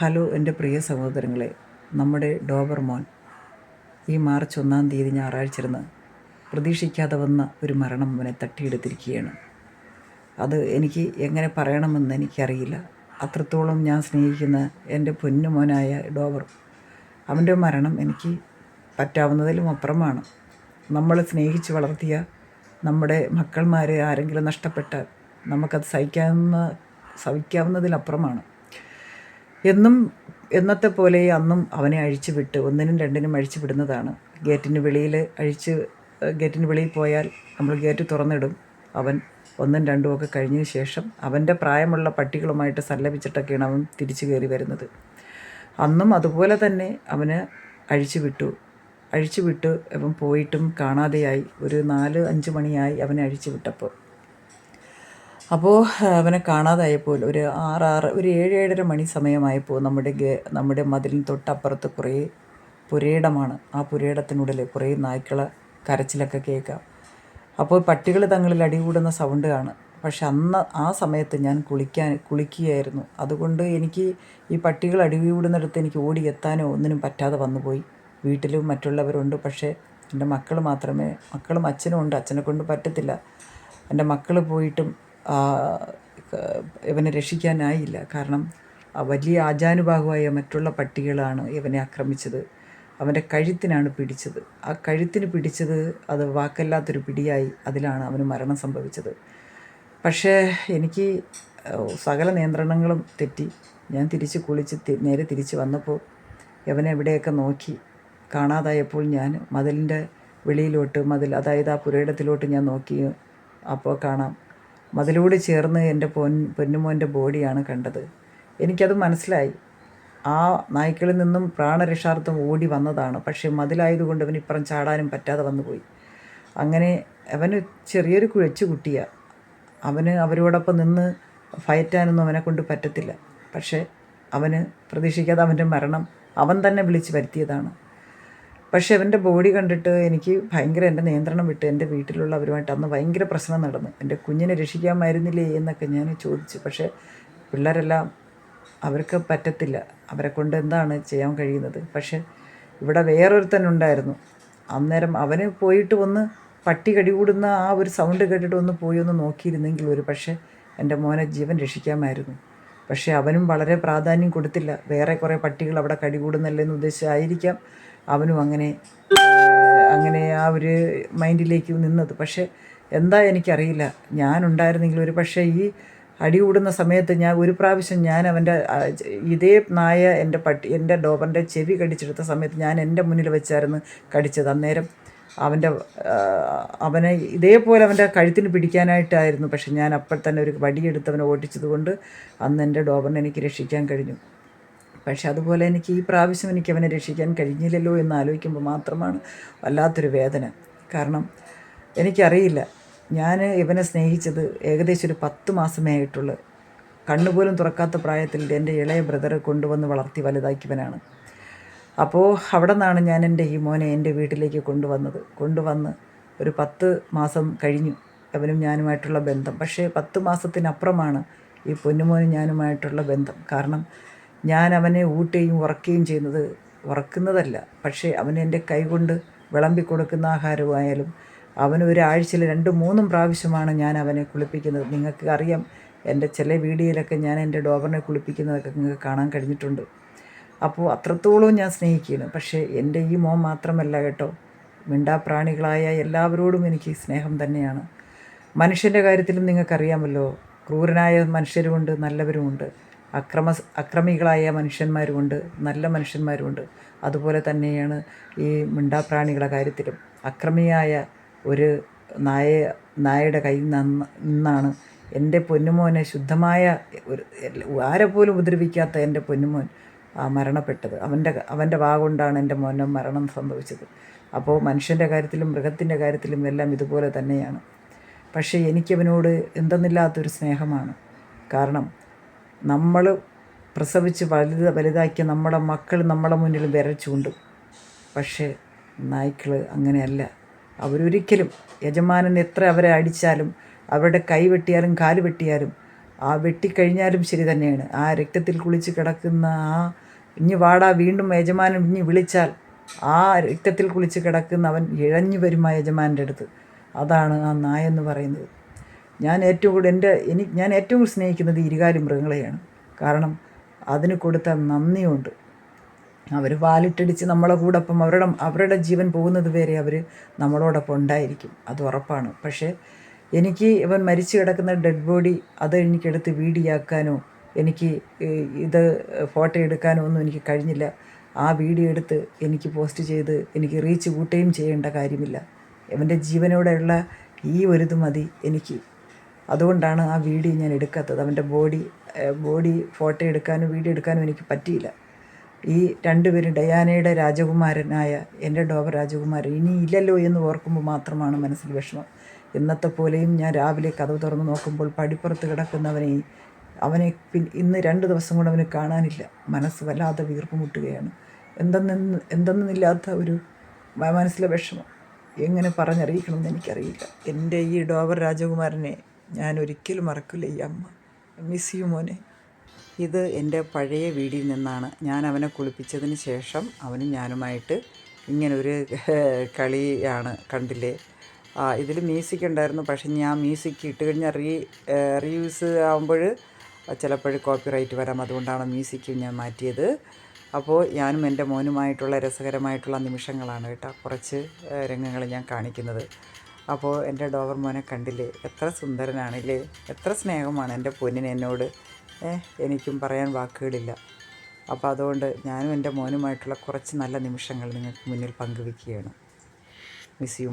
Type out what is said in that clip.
Hello എൻ്റെ പ്രിയ സഹോദരങ്ങളെ, നമ്മുടെ ഡോബർമോൻ ഈ മാർച്ച് 1 തീയതി ഞായറാഴ്ച പ്രതീക്ഷിക്കാതെ വന്ന ഒരു മരണം അവനെ തട്ടിയെടുത്തിരിക്കുകയാണ്. അത് എനിക്ക് എങ്ങനെ പറയണമെന്ന് എനിക്കറിയില്ല. അത്രത്തോളം ഞാൻ സ്നേഹിക്കുന്ന എൻ്റെ പൊന്നുമോനായ ഡോബർ, അവൻ്റെ മരണം എനിക്ക് പറ്റാവുന്നതിലും അപ്പുറമാണ്. നമ്മൾ സ്നേഹിച്ച് വളർത്തിയ നമ്മുടെ മക്കൾമാരെ ആരെങ്കിലും നഷ്ടപ്പെട്ടാൽ നമുക്കത് സഹിക്കാവുന്നതിലപ്പുറമാണ്. എന്നും എന്നത്തെ പോലെ അന്നും അവനെ അഴിച്ചു വിട്ട് 1നും 2നും അഴിച്ചു വിടുന്നതാണ്. ഗേറ്റിന് വെളിയിൽ പോയാൽ നമ്മൾ ഗേറ്റ് തുറന്നിടും. അവൻ 1ഉം 2ഉം ഒക്കെ കഴിഞ്ഞതിന് ശേഷം അവൻ്റെ പ്രായമുള്ള പട്ടികളുമായിട്ട് സല്ലപിച്ചിട്ടൊക്കെയാണ് അവൻ തിരിച്ചു കയറി വരുന്നത്. അന്നും അതുപോലെ തന്നെ അവനെ അഴിച്ചു വിട്ടു. അവൻ പോയിട്ടും കാണാതെയായി. ഒരു 4-5 മണിയായി അവനെ അഴിച്ചു വിട്ടപ്പോൾ. അപ്പോൾ അവനെ കാണാതായപ്പോൾ ഒരു 7-7:30 മണി സമയമായപ്പോൾ നമ്മുടെ മതിലിന് തൊട്ടപ്പുറത്ത് കുറേ പുരയിടമാണ്. ആ പുരയിടത്തിനുള്ളിൽ കുറേ നായ്ക്കളെ കരച്ചിലൊക്കെ കേൾക്കാം. അപ്പോൾ പട്ടികൾ തങ്ങളിൽ അടികൂടുന്ന സൗണ്ടാണ്. പക്ഷെ ആ സമയത്ത് ഞാൻ കുളിക്കുകയായിരുന്നു. അതുകൊണ്ട് എനിക്ക് ഈ പട്ടികൾ അടികൂടുന്നിടത്ത് എനിക്ക് ഓടിയെത്താനോ ഒന്നിനും പറ്റാതെ വന്നുപോയി. വീട്ടിലും മറ്റുള്ളവരുണ്ട്, പക്ഷേ എൻ്റെ മക്കളും അച്ഛനും ഉണ്ട്. അച്ഛനെ കൊണ്ട് പറ്റത്തില്ല. എൻ്റെ മക്കൾ പോയിട്ടും ഇവനെ രക്ഷിക്കാനായില്ല. കാരണം വലിയ ആജാനുബാഹുവായ മറ്റുള്ള പട്ടികളാണ് ഇവനെ ആക്രമിച്ചത്. അവൻ്റെ കഴുത്തിനാണ് പിടിച്ചത്. ആ കഴുത്തിന് പിടിച്ചത് അത് വാക്കല്ലാത്തൊരു പിടിയായി. അതിലാണ് അവന് മരണം സംഭവിച്ചത്. പക്ഷേ എനിക്ക് സകല നിയന്ത്രണങ്ങളും തെറ്റി. ഞാൻ കുളിച്ച് നേരെ തിരിച്ച് വന്നപ്പോൾ ഇവനെ എവിടെയൊക്കെ നോക്കി. കാണാതായപ്പോൾ ഞാൻ മതിലിൻ്റെ വെളിയിലോട്ട് അതായത് ആ പുരയിടത്തിലോട്ട് ഞാൻ നോക്കി. അപ്പോൾ കാണാം, മതിലോട് ചേർന്ന് എൻ്റെ പൊന്നുമോൻ്റെ ബോഡിയാണ് കണ്ടത്. എനിക്കത് മനസ്സിലായി. ആ നായ്ക്കളിൽ നിന്നും പ്രാണരക്ഷാർത്ഥം ഓടി വന്നതാണ്. പക്ഷേ മതിലായതുകൊണ്ട് അവന് ഇപ്പുറം ചാടാനും പറ്റാതെ വന്നുപോയി. അങ്ങനെ അവന് ചെറിയൊരു കുട്ടിയാണ്. അവന് അവരോടൊപ്പം നിന്ന് ഫയറ്റാനൊന്നും അവനെ കൊണ്ട് പറ്റത്തില്ല. പക്ഷേ അവന് പ്രതീക്ഷിക്കാതെ അവൻ്റെ മരണം അവൻ തന്നെ വിളിച്ച് വരുത്തിയതാണ്. പക്ഷേ അവൻ്റെ ബോഡി കണ്ടിട്ട് എനിക്ക് എൻ്റെ നിയന്ത്രണം വിട്ട് എൻ്റെ വീട്ടിലുള്ളവരുമായിട്ട് അന്ന് ഭയങ്കര പ്രശ്നം നടന്നു. എൻ്റെ കുഞ്ഞിനെ രക്ഷിക്കാമായിരുന്നില്ലേ എന്നൊക്കെ ഞാൻ ചോദിച്ചു. പക്ഷേ പിള്ളേരെല്ലാം അവർക്ക് പറ്റത്തില്ല, അവരെ കൊണ്ട് എന്താണ് ചെയ്യാൻ കഴിയുന്നത്. പക്ഷേ ഇവിടെ വേറൊരുത്തനുണ്ടായിരുന്നു. അന്നേരം അവന് പോയിട്ട് പട്ടി കടികൂടുന്ന ആ ഒരു സൗണ്ട് കേട്ടിട്ട് പോയി നോക്കിയിരുന്നെങ്കിൽ പക്ഷേ എൻ്റെ മോനെ ജീവൻ രക്ഷിക്കാമായിരുന്നു. പക്ഷേ അവനും വളരെ പ്രാധാന്യം കൊടുത്തില്ല. വേറെ കുറേ പട്ടികൾ അവിടെ കടികൂടുന്നല്ലെന്ന് ഉദ്ദേശിച്ചായിരിക്കാം അവനും അങ്ങനെ ആ ഒരു മൈൻഡിലേക്ക് നിന്നത്. പക്ഷേ എന്താ എനിക്കറിയില്ല. ഞാനുണ്ടായിരുന്നെങ്കിൽ പക്ഷേ ഈ അടികൂടുന്ന സമയത്ത് ഒരു പ്രാവശ്യം ഞാൻ അവൻ്റെ ഇതേ നായ എൻ്റെ ഡോബറിൻ്റെ ചെവി കടിച്ചെടുത്ത സമയത്ത് ഞാൻ എൻ്റെ മുന്നിൽ വെച്ചായിരുന്നു കടിച്ചത്. അന്നേരം അവനെ ഇതേപോലെ അവൻ്റെ കഴുത്തിന് പിടിക്കാനായിട്ടായിരുന്നു. പക്ഷെ ഞാൻ അപ്പോൾ തന്നെ ഒരു വടിയെടുത്ത് അവനെ ഓടിച്ചത് കൊണ്ട് അന്ന് എൻ്റെ ഡോബറിനെ എനിക്ക് രക്ഷിക്കാൻ കഴിഞ്ഞു. പക്ഷെ അതുപോലെ എനിക്ക് ഈ പ്രാവശ്യം എനിക്ക് അവനെ രക്ഷിക്കാൻ കഴിഞ്ഞില്ലല്ലോ എന്ന് ആലോചിക്കുമ്പോൾ മാത്രമാണ് വല്ലാത്തൊരു വേദന. കാരണം എനിക്കറിയില്ല, ഞാൻ ഇവനെ സ്നേഹിച്ചത് ഏകദേശം ഒരു 10 മാസമേ ആയിട്ടുള്ളൂ. കണ്ണുപോലും തുറക്കാത്ത പ്രായത്തിൽ എൻ്റെ ഇളയ ബ്രദറെ കൊണ്ടുവന്ന് വളർത്തി വലുതാക്കിയവനാണ്. അപ്പോൾ അവിടെ നിന്നാണ് ഞാൻ എൻ്റെ ഈ മോനെ എൻ്റെ വീട്ടിലേക്ക് കൊണ്ടുവന്ന് ഒരു 10 മാസം കഴിഞ്ഞു അവനും ഞാനുമായിട്ടുള്ള ബന്ധം. പക്ഷേ 10 മാസത്തിനപ്പുറമാണ് ഈ പൊന്നുമോനും ഞാനുമായിട്ടുള്ള ബന്ധം. കാരണം ഞാൻ അവനെ ഊട്ടുകയും ഉറക്കുന്നതല്ല, പക്ഷേ അവന് എൻ്റെ കൈ കൊണ്ട് വിളമ്പി കൊടുക്കുന്ന ആഹാരമായാലും അവന് ഒരാഴ്ചയിൽ 2-3 പ്രാവശ്യമാണ് ഞാൻ അവനെ കുളിപ്പിക്കുന്നത്. നിങ്ങൾക്ക് അറിയാം, എൻ്റെ ചില വീഡിയോയിലൊക്കെ ഞാൻ എൻ്റെ ഡോബറിനെ കുളിപ്പിക്കുന്നതൊക്കെ നിങ്ങൾക്ക് കാണാൻ കഴിഞ്ഞിട്ടുണ്ട്. അപ്പോൾ അത്രത്തോളം ഞാൻ സ്നേഹിക്കുകയാണ്. പക്ഷേ എൻ്റെ ഈ മോൻ മാത്രമല്ല കേട്ടോ, മിണ്ടാപ്രാണികളായ എല്ലാവരോടും എനിക്ക് സ്നേഹം തന്നെയാണ്. മനുഷ്യൻ്റെ കാര്യത്തിലും നിങ്ങൾക്കറിയാമല്ലോ, ക്രൂരനായ മനുഷ്യരുമുണ്ട്, നല്ലവരുമുണ്ട്. അക്രമികളായ മനുഷ്യന്മാരുമുണ്ട്, നല്ല മനുഷ്യന്മാരുമുണ്ട്. അതുപോലെ തന്നെയാണ് ഈ മിണ്ടാപ്രാണികളുടെ കാര്യത്തിലും. അക്രമിയായ ഒരു നായയുടെ കയ്യിൽ നിന്നാണ് എൻ്റെ പൊന്നുമോനെ ശുദ്ധമായ ആരെപ്പോലും ഉപദ്രവിക്കാത്ത എൻ്റെ പൊന്നുമോൻ മരണപ്പെട്ടത്. അവൻ്റെ വാ കൊണ്ടാണ് എൻ്റെ മോനെ മരണം സംഭവിച്ചത്. അപ്പോൾ മനുഷ്യൻ്റെ കാര്യത്തിലും മൃഗത്തിൻ്റെ കാര്യത്തിലും എല്ലാം ഇതുപോലെ തന്നെയാണ്. പക്ഷേ എനിക്കവനോട് എന്തെന്നില്ലാത്തൊരു സ്നേഹമാണ്. കാരണം നമ്മൾ പ്രസവിച്ച് വലുതാക്കിയ നമ്മുടെ മക്കൾ നമ്മളെ മുന്നിൽ വിരൽ ചൂണ്ടും. പക്ഷേ നായ്ക്കൾ അങ്ങനെയല്ല. അവരൊരിക്കലും യജമാനൻ എത്ര അവരെ അടിച്ചാലും, അവരുടെ കൈ വെട്ടിയാലും കാല് വെട്ടിയാലും ആ വെട്ടിക്കഴിഞ്ഞാലും ശരി തന്നെയാണ്. ആ രക്തത്തിൽ കുളിച്ച് കിടക്കുന്ന ആ ഇഞ്ഞി വാടാ വീണ്ടും യജമാനൻ ഇഞ്ഞി വിളിച്ചാൽ ആ രക്തത്തിൽ കുളിച്ച് കിടക്കുന്ന അവൻ ഇഴഞ്ഞു വരും ആ യജമാൻ്റെ അടുത്ത്. അതാണ് ആ നായെന്ന് പറയുന്നത്. ഞാൻ ഏറ്റവും കൂടുതൽ ഞാൻ ഏറ്റവും കൂടുതൽ സ്നേഹിക്കുന്നത് ഇരുകാലി മൃഗങ്ങളെയാണ്. കാരണം അതിന് കൊടുത്ത നന്ദിയുണ്ട്. അവർ വാലിട്ടടിച്ച് നമ്മളെ കൂടൊപ്പം അവരുടെ ജീവൻ പോകുന്നത് വരെ അവർ നമ്മളോടൊപ്പം ഉണ്ടായിരിക്കും, അത് ഉറപ്പാണ്. പക്ഷേ എനിക്ക് ഇവൻ മരിച്ചു കിടക്കുന്ന ഡെഡ് ബോഡി അത് എനിക്കെടുത്ത് വീഡിയോ ആക്കാനോ എനിക്ക് ഇത് ഫോട്ടോ എടുക്കാനോ ഒന്നും എനിക്ക് കഴിഞ്ഞില്ല. ആ വീഡിയോ എടുത്ത് എനിക്ക് പോസ്റ്റ് ചെയ്ത് എനിക്ക് റീച്ച് കൂട്ടുകയും ചെയ്യേണ്ട കാര്യമില്ല. ഇവൻ്റെ ജീവനോടെയുള്ള ഈ ഒരു ഇത് മതി എനിക്ക്. അതുകൊണ്ടാണ് ആ വീഡിയോ ഞാൻ എടുക്കാത്തത്. അവൻ്റെ ബോഡി ഫോട്ടോ എടുക്കാനും വീഡിയോ എടുക്കാനും എനിക്ക് പറ്റിയില്ല. ഈ രണ്ടുപേരും ഡയാനയുടെ രാജകുമാരനായ എൻ്റെ ഡോബർ രാജകുമാരൻ ഇനി ഇല്ലല്ലോ എന്ന് ഓർക്കുമ്പോൾ മാത്രമാണ് മനസ്സിൽ വിഷമം. ഇന്നത്തെ പോലെയും ഞാൻ രാവിലെ കതവ് തുറന്ന് നോക്കുമ്പോൾ പടിപ്പുറത്ത് കിടക്കുന്നവനെ ഇന്ന് 2 ദിവസം കൊണ്ട് അവനെ കാണാനില്ല. മനസ്സ് വല്ലാതെ വീർപ്പ് മുട്ടുകയാണ്. എന്തെന്നില്ലാത്ത ഒരു മനസ്സിലെ വിഷമം എങ്ങനെ പറഞ്ഞറിയിക്കണമെന്ന് എനിക്കറിയില്ല. എൻ്റെ ഈ ഡോബർ രാജകുമാരനെ ഞാൻ ഒരിക്കലും മറക്കില്ല. ഈ അമ്മ മിസ് യു മോനെ. ഇത് എൻ്റെ പഴയ വീടിൽ നിന്നാണ്. ഞാൻ അവനെ കുളിപ്പിച്ചതിന് ശേഷം അവനും ഞാനുമായിട്ട് ഇങ്ങനൊരു കളിയാണ്. കണ്ടില്ലേ? ഇതിൽ മ്യൂസിക് ഉണ്ടായിരുന്നു. പക്ഷേ ഞാൻ മ്യൂസിക് ഇട്ട് കഴിഞ്ഞാൽ റീയൂസ് ആകുമ്പോൾ ചിലപ്പോൾ കോപ്പിറൈറ്റ് വരാം. അതുകൊണ്ടാണ് മ്യൂസിക് ഞാൻ മാറ്റിയത്. അപ്പോൾ ഞാനും എൻ്റെ മോനുമായിട്ടുള്ള രസകരമായിട്ടുള്ള നിമിഷങ്ങളാണ് കേട്ടോ കുറച്ച് രംഗങ്ങൾ ഞാൻ കാണിക്കുന്നത്. അപ്പോൾ എൻ്റെ ഡോബർ മോനെ കണ്ടില്ലേ? എത്ര സുന്ദരനാണില്ലേ? എത്ര സ്നേഹമാണ് എൻ്റെ പൊന്നിന് എന്നോട്. എനിക്കും പറയാൻ വാക്കുകളില്ല. അപ്പോൾ അതുകൊണ്ട് ഞാനും എൻ്റെ മോനുമായിട്ടുള്ള കുറച്ച് നല്ല നിമിഷങ്ങൾ നിങ്ങൾക്ക് മുന്നിൽ പങ്കുവെക്കുകയാണ്. Miss you.